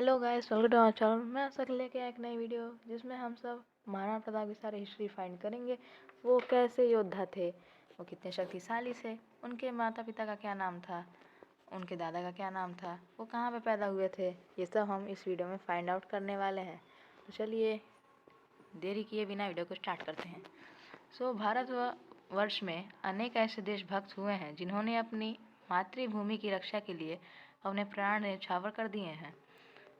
Hello guys, welcome to our channel. मैं आप सबके लेके एक नई वीडियो जिसमें हम सब महाराणा प्रताप की सारी हिस्ट्री फाइंड करेंगे। वो कैसे योद्धा थे, वो कितने शक्तिशाली थे, उनके माता पिता का क्या नाम था, उनके दादा का क्या नाम था, वो कहाँ पे पैदा हुए थे, ये सब हम इस वीडियो में फाइंड आउट करने वाले हैं। तो चलिए देरी किए बिना वीडियो को स्टार्ट करते हैं। भारतवर्ष में अनेक ऐसे देशभक्त हुए हैं जिन्होंने अपनी मातृभूमि की रक्षा के लिए अपने प्राण न्यौछावर कर दिए हैं।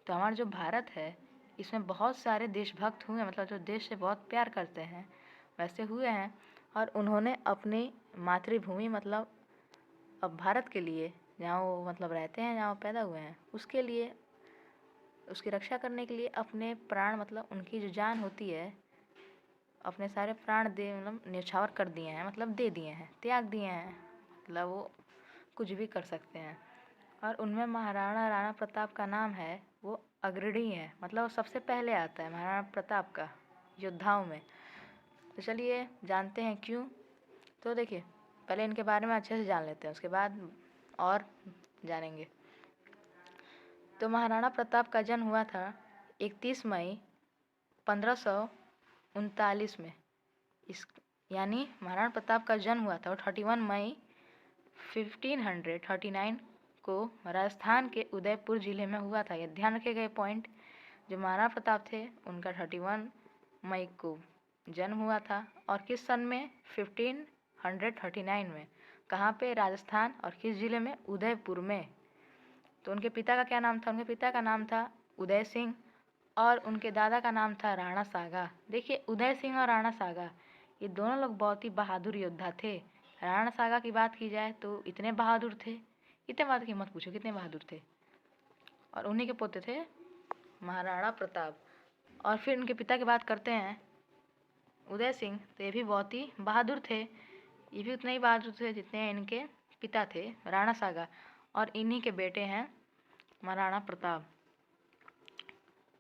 तो हमारा जो भारत है इसमें बहुत सारे देशभक्त हुए, मतलब जो देश से बहुत प्यार करते हैं वैसे हुए हैं। और उन्होंने अपनी मातृभूमि मतलब अब भारत के लिए, जहाँ वो मतलब रहते हैं, जहाँ वो पैदा हुए हैं, उसके लिए, उसकी रक्षा करने के लिए अपने प्राण, मतलब उनकी जो जान होती है, अपने सारे प्राण दे मतलब न्यौछावर कर दिए हैं, मतलब दे दिए हैं, त्याग दिए हैं, मतलब वो कुछ भी कर सकते हैं। और उनमें महाराणा राणा प्रताप का नाम है, वो अग्रणी है, मतलब वो सबसे पहले आता है महाराणा प्रताप का योद्धाओं में। तो चलिए जानते हैं क्यों। तो देखिए, पहले इनके बारे में अच्छे से जान लेते हैं, उसके बाद और जानेंगे। तो महाराणा प्रताप का जन्म हुआ था 31 मई 1539 में। इस यानी महाराणा प्रताप का जन्म हुआ था 31 मई 1539 को राजस्थान के उदयपुर जिले में हुआ था। ये ध्यान रखे गए पॉइंट। जो महाराणा प्रताप थे उनका 31 मई को जन्म हुआ था, और किस सन में? 1539 में। कहाँ पे? राजस्थान। और किस जिले में? उदयपुर में। तो उनके पिता का क्या नाम था? उनके पिता का नाम था उदय सिंह, और उनके दादा का नाम था राणा सागा। देखिए, उदय सिंह और राणा सागा ये दोनों लोग बहुत ही बहादुर योद्धा थे। राणा सागा की बात की जाए तो इतने बहादुर थे, इतने बात की मत पूछो, कितने बहादुर थे। और उन्हीं के पोते थे महाराणा प्रताप। और फिर उनके पिता की बात करते हैं उदय सिंह, तो ये भी बहुत ही बहादुर थे। ये भी उतने ही बहादुर थे जितने इनके पिता थे राणा सागा। और इन्हीं के बेटे हैं महाराणा प्रताप।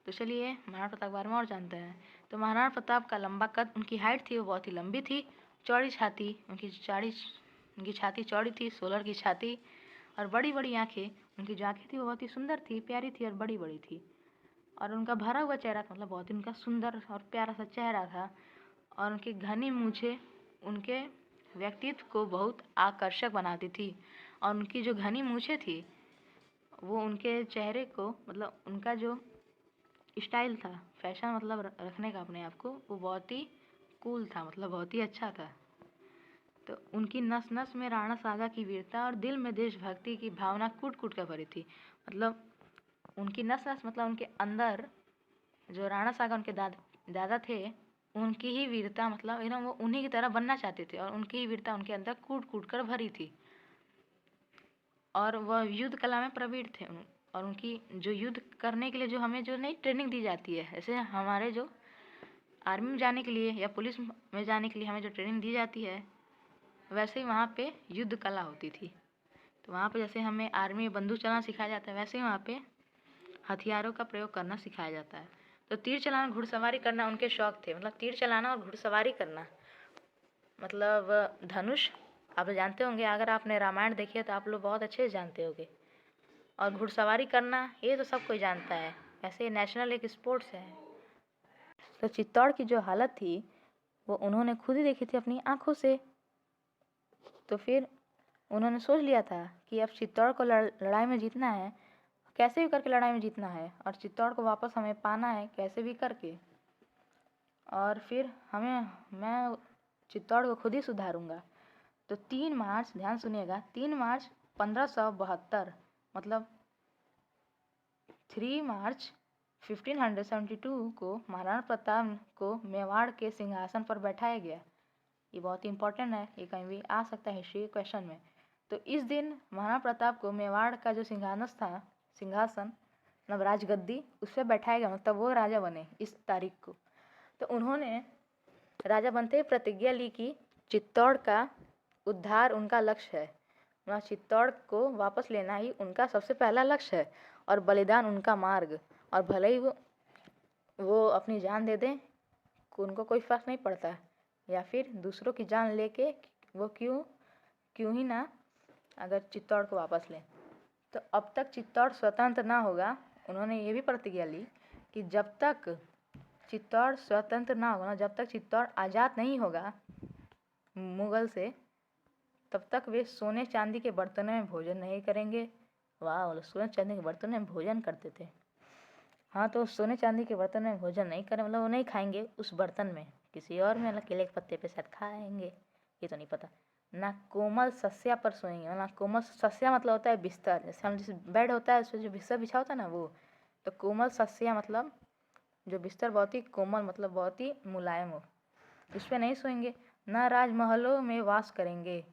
तो चलिए महाराणा प्रताप के बारे में और जानते हैं। तो महाराणा प्रताप का लंबा कद, उनकी हाइट थी वो बहुत ही लंबी थी, चौड़ी छाती, उनकी छाती चौड़ी थी, सोलर की छाती, और बड़ी बड़ी आँखें। उनकी जो आँखें थी वो बहुत ही सुंदर थी, प्यारी थी और बड़ी बड़ी थी। और उनका भरा हुआ चेहरा था, मतलब बहुत ही उनका सुंदर और प्यारा सा चेहरा था। और उनकी घनी मूछें उनके व्यक्तित्व को बहुत आकर्षक बनाती थी। और उनकी जो घनी मूछें थी वो उनके चेहरे को, मतलब उनका जो स्टाइल था, फैशन मतलब रखने का अपने आप को, वो बहुत ही कूल था, मतलब बहुत ही अच्छा था। तो उनकी नस नस में राणा सागा की वीरता और दिल में देशभक्ति की भावना कूट कूट कर भरी थी। मतलब उनकी नस नस, मतलब उनके अंदर जो राणा सागा उनके दादा थे, उनकी ही वीरता, मतलब एकदम वो उन्हीं की तरह बनना चाहते थे, और उनकी ही वीरता उनके अंदर कूट कूट कर भरी थी। और वह युद्ध कला में प्रवीण थे। और उनकी जो युद्ध करने के लिए जो हमें जो नई ट्रेनिंग दी जाती है, जैसे हमारे जो आर्मी में जाने के लिए या पुलिस में जाने के लिए हमें जो ट्रेनिंग दी जाती है, वैसे ही वहाँ पे युद्ध कला होती थी। तो वहाँ पे जैसे हमें आर्मी में बंदूक चलाना सिखाया जाता है, वैसे ही वहाँ पे हथियारों का प्रयोग करना सिखाया जाता है। तो तीर चलाना, घुड़सवारी करना उनके शौक थे। मतलब तीर चलाना और घुड़सवारी करना, मतलब धनुष आप जानते होंगे, अगर आपने रामायण देखी है तो आप लोग बहुत अच्छे से जानते होंगे। और घुड़सवारी करना ये तो सब कोई जानता है, वैसे ये नेशनल एक स्पोर्ट्स है। तो चित्तौड़ की जो हालत थी वो उन्होंने खुद ही देखी थी अपनी आंखों से। तो फिर उन्होंने सोच लिया था कि अब चित्तौड़ को लड़ाई में जीतना है, कैसे भी करके लड़ाई में जीतना है, और चित्तौड़ को वापस हमें पाना है कैसे भी करके। और फिर मैं चित्तौड़ को खुद ही सुधारूंगा। तो 3 मार्च, ध्यान सुनिएगा, 3 मार्च 1572, मतलब 3 मार्च 1572 को महाराणा प्रताप को मेवाड़ के सिंहासन पर बैठाया गया। ये बहुत ही इंपॉर्टेंट है, ये कहीं भी आ सकता है हिस्ट्री के क्वेश्चन में। तो इस दिन महाराणा प्रताप को मेवाड़ का जो सिंहासन मतलब राजगद्दी, उस पर बैठाया गया, मतलब वो राजा बने इस तारीख को। तो उन्होंने राजा बनते ही प्रतिज्ञा ली कि चित्तौड़ का उद्धार उनका लक्ष्य है, मतलब चित्तौड़ को वापस लेना ही उनका सबसे पहला लक्ष्य है, और बलिदान उनका मार्ग। और भले ही वो अपनी जान दे दें, उनको कोई फर्क नहीं पड़ता, या फिर दूसरों की जान लेके वो क्यों ही ना, अगर चित्तौड़ को वापस लें। तो अब तक चित्तौड़ स्वतंत्र ना होगा उन्होंने ये भी प्रतिज्ञा ली कि जब तक चित्तौड़ स्वतंत्र ना होगा, जब तक चित्तौड़ आज़ाद नहीं होगा मुगल से, तब तक वे सोने चांदी के बर्तनों में भोजन नहीं करेंगे। वाह, सोने चांदी के बर्तनों में भोजन करते थे। हाँ, तो सोने चांदी के बर्तन में भोजन नहीं करें मतलब वो नहीं खाएंगे उस बर्तन में, किसी और में, मतलब केले के पत्ते पे शायद खाएंगे, ये तो नहीं पता। ना कोमल सस्या पर सोएंगे, ना कोमल सस्या मतलब होता है बिस्तर, जैसे हम जिस बेड होता है उसमें जो बिस्तर बिछा होता है ना वो, तो कोमल सस्या मतलब जो बिस्तर बहुत ही कोमल मतलब बहुत ही मुलायम हो, उस पर नहीं सोएंगे। ना राजमहलों में वास करेंगे,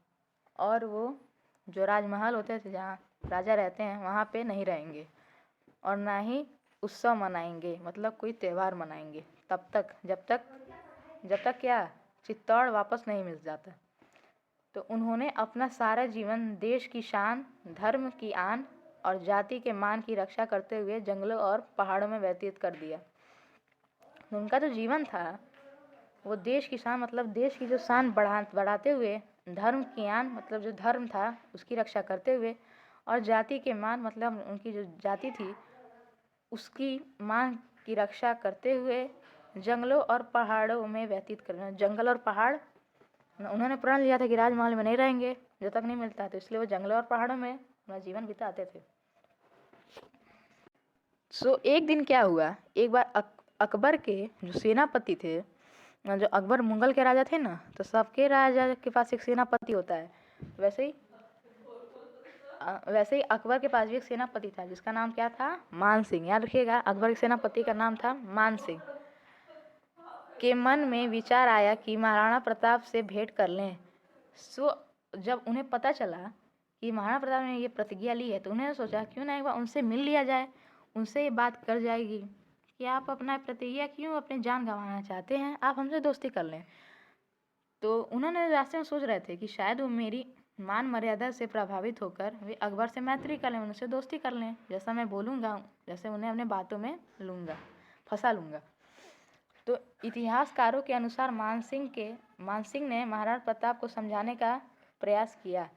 और वो जो राजमहल होते थे जहाँ राजा रहते हैं वहाँ पे नहीं रहेंगे। और ना ही उत्सव मनाएंगे मतलब कोई त्यौहार मनाएंगे तब तक जब तक क्या चित्तौड़ वापस नहीं मिल जाता। तो उन्होंने अपना सारा जीवन देश की शान, धर्म की आन और जाति के मान की रक्षा करते हुए जंगलों और पहाड़ों में व्यतीत कर दिया। उनका जो जीवन था वो देश की शान मतलब देश की जो शान बढ़ाते हुए, धर्म की आन मतलब जो धर्म था उसकी रक्षा करते हुए, और जाति के मान मतलब उनकी जो जाति थी उसकी मान की रक्षा करते हुए जंगलों और पहाड़ों में व्यतीत करना। जंगल और पहाड़ उन्होंने प्रण लिया था कि राजमहल में नहीं रहेंगे जब तक नहीं मिलता, तो इसलिए वो जंगलों और पहाड़ों में अपना जीवन बिताते थे। एक दिन क्या हुआ, एक बार अकबर के जो सेनापति थे, जो अकबर मुगल के राजा थे ना, तो सबके राजा के पास एक सेनापति होता है, वैसे ही अकबर के पास भी एक सेनापति था जिसका नाम क्या था, मान सिंह। याद रखिएगा, अकबर के सेनापति का नाम था मान सिंह। के मन में विचार आया कि महाराणा प्रताप से भेंट कर लें। जब उन्हें पता चला कि महाराणा प्रताप ने ये प्रतिज्ञा ली है, तो उन्होंने सोचा क्यों ना एक बार उनसे मिल लिया जाए, उनसे ये बात कर जाएगी कि आप अपना प्रतिज्ञा क्यों अपनी जान गंवाना चाहते हैं, आप हमसे दोस्ती कर लें। तो उन्होंने रास्ते में सोच रहे थे कि शायद वो मेरी मान मर्यादा से प्रभावित होकर वे अकबर से मैत्री कर लें, उनसे दोस्ती कर लें, जैसा मैं बोलूँगा जैसे उन्हें अपने बातों में फंसा लूँगा। तो इतिहासकारों के अनुसार मान सिंह ने महाराणा प्रताप को समझाने का प्रयास किया।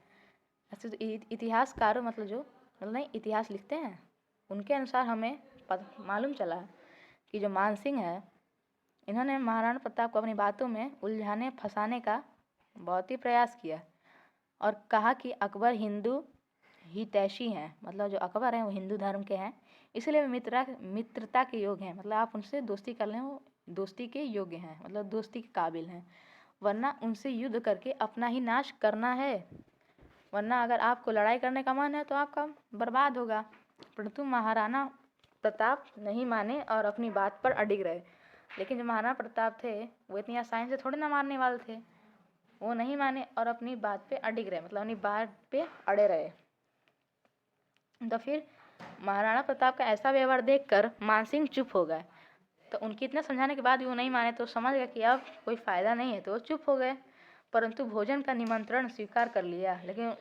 ऐसे तो इतिहासकारों मतलब नहीं इतिहास लिखते हैं, उनके अनुसार हमें मालूम चला कि जो मान सिंह है, इन्होंने महाराणा प्रताप को अपनी बातों में उलझाने फंसाने का बहुत ही प्रयास किया और कहा कि अकबर हिंदू हितैषी हैं, मतलब जो अकबर हैं वो हिंदू धर्म के हैं, इसलिए मित्रता के योग्य हैं, मतलब आप उनसे दोस्ती कर लें, वो दोस्ती के योग्य हैं, मतलब दोस्ती के काबिल हैं, वरना उनसे युद्ध करके अपना ही नाश करना है, वरना अगर आपको लड़ाई करने का मन है तो आपका बर्बाद होगा। परंतु महाराणा प्रताप नहीं माने और अपनी बात पर अडिग रहे। लेकिन जो महाराणा प्रताप थे वो इतनी आसानी से थोड़े ना मारने वाले थे, वो नहीं माने और अपनी बात पे अडिग रहे, मतलब अपनी बात पे अड़े रहे। तो फिर महाराणा प्रताप का ऐसा व्यवहार देखकर मान सिंह चुप हो गए। तो उनके इतने समझाने के बाद भी वो नहीं माने, तो समझ गए कि अब कोई फ़ायदा नहीं है, तो वो चुप हो गए। परंतु भोजन का निमंत्रण स्वीकार कर लिया। लेकिन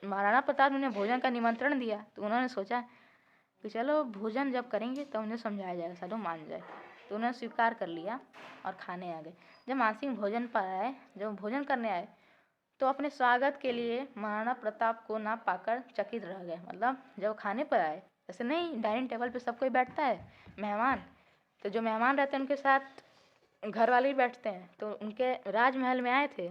महाराणा प्रताप ने उन्हें भोजन का निमंत्रण दिया, तो उन्होंने सोचा कि चलो भोजन जब करेंगे तो उन्हें समझाया जाएगा, चलो मान जाए। तो उन्होंने स्वीकार कर लिया और खाने आ गए। जब मान सिंह जब भोजन करने आए तो अपने स्वागत के लिए महाराणा प्रताप को ना पाकर चकित रह गए। मतलब जब खाने पर आए, ऐसे नहीं डाइनिंग टेबल पे सब कोई बैठता है मेहमान, तो जो मेहमान रहते हैं उनके साथ घर वाले भी बैठते हैं, तो उनके राजमहल में आए थे,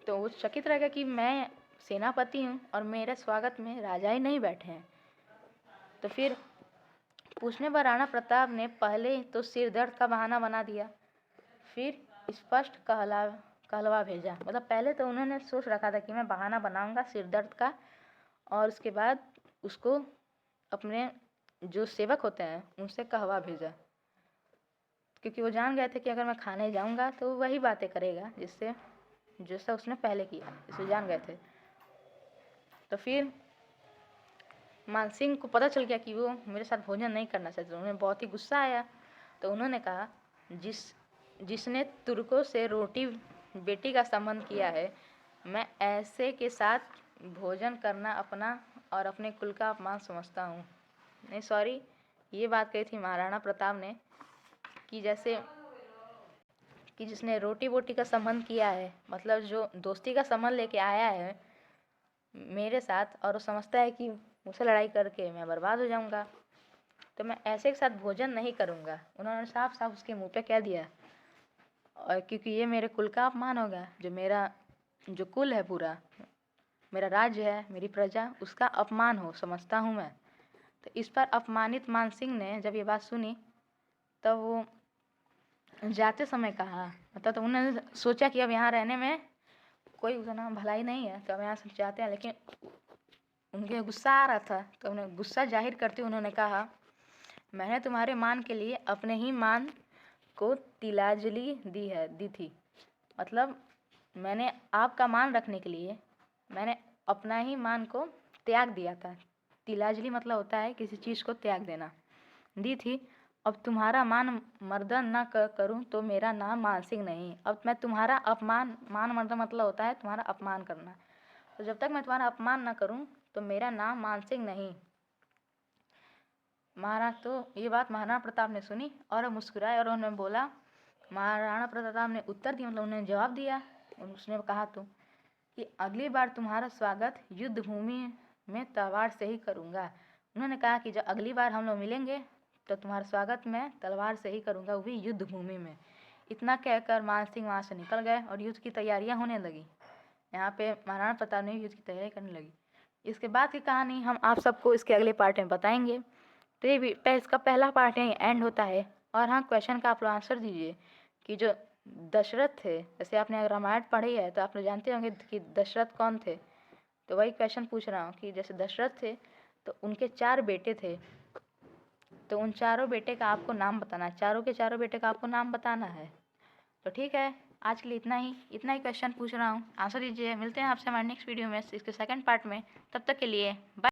तो वो चकित रह गए कि मैं सेनापति हूँ और मेरे स्वागत में राजा ही नहीं बैठे हैं। तो फिर पूछने पर राणा प्रताप ने पहले तो सिर दर्द का बहाना बना दिया, फिर स्पष्ट कहलवा भेजा। मतलब पहले तो उन्होंने सोच रखा था कि मैं बहाना बनाऊंगा सिर दर्द का, और उसके बाद उसको अपने जो सेवक होते हैं उनसे कहवा भेजा, क्योंकि वो जान गए थे कि अगर मैं खाने जाऊंगा तो वही बातें करेगा जैसा उसने पहले किया, इसे जान गए थे। तो फिर मान सिंह को पता चल गया कि वो मेरे साथ भोजन नहीं करना चाहते, उन्हें बहुत ही गुस्सा आया। तो उन्होंने कहा, जिसने तुर्कों से रोटी बेटी का संबंध किया है, मैं ऐसे के साथ भोजन करना अपना और अपने कुल का अपमान समझता हूँ। नहीं सॉरी, ये बात कही थी महाराणा प्रताप ने कि जैसे कि जिसने रोटी बोटी का संबंध किया है, मतलब जो दोस्ती का संबंध लेके आया है मेरे साथ और वो समझता है कि मुझसे लड़ाई करके मैं बर्बाद हो जाऊंगा। तो मैं ऐसे के साथ भोजन नहीं करूँगा। उन्होंने साफ साफ उसके मुंह पे कह दिया, और क्योंकि ये मेरे कुल का अपमान होगा, जो मेरा जो कुल है, पूरा मेरा राज्य है, मेरी प्रजा, उसका अपमान हो समझता हूँ मैं। तो इस पर अपमानित मानसिंह ने जब ये बात सुनी, तब वो जाते समय कहा, मतलब तो उन्होंने सोचा कि अब यहाँ रहने में कोई उतना भलाई नहीं है, तो अब यहाँ से जाते हैं। लेकिन उनके गुस्सा आ रहा था, तो उन्हें गुस्सा जाहिर करते हुए उन्होंने कहा, मैंने तुम्हारे मान के लिए अपने ही मान को तिलांजलि दी थी। मतलब मैंने आपका मान रखने के लिए मैंने अपना ही मान को त्याग दिया था। तिलांजलि मतलब होता है किसी चीज़ को त्याग देना, दी थी। अब तुम्हारा मान मर्दन न करूं तो मेरा नाम मानसिंह नहीं। अब मैं तुम्हारा अपमान, मान मर्दन मतलब होता है तुम्हारा अपमान करना, तो जब तक मैं तुम्हारा अपमान न करूं तो मेरा नाम मानसिंह नहीं। महाराज, तो ये बात महाराणा प्रताप ने सुनी और मुस्कुराए और उन्होंने बोला, महाराणा प्रताप ने उत्तर दिया, मतलब उन्होंने जवाब दिया। उसने कहा तो कि अगली बार तुम्हारा स्वागत युद्ध भूमि में तलवार से ही करूँगा। उन्होंने कहा कि जब अगली बार हम लोग मिलेंगे तो तुम्हारा स्वागत मैं तलवार से ही करूँगा, वो भी युद्ध भूमि में। इतना कहकर मानसिंह वहाँ से निकल गए और युद्ध की तैयारियाँ होने लगी। यहाँ पे महाराणा प्रताप ने युद्ध की तैयारी करने लगी। इसके बाद की कहानी हम आप सबको इसके अगले पार्ट में बताएंगे। तो ये भी इसका पहला पार्ट यहीं एंड होता है। और हाँ, क्वेश्चन का आप लोग आंसर दीजिए कि जो दशरथ थे, जैसे आपने अगर रामायण पढ़ी है तो आप लोग जानते होंगे कि दशरथ कौन थे। तो वही क्वेश्चन पूछ रहा हूँ कि जैसे दशरथ थे तो उनके 4 बेटे थे, तो उन चारों बेटे का आपको नाम बताना है। चारों के चारों बेटे का आपको नाम बताना है। तो ठीक है, आज के लिए इतना ही क्वेश्चन पूछ रहा हूँ, आंसर दीजिए। मिलते हैं आपसे हमारे नेक्स्ट वीडियो में, इसके सेकंड पार्ट में। तब तक के लिए बाय।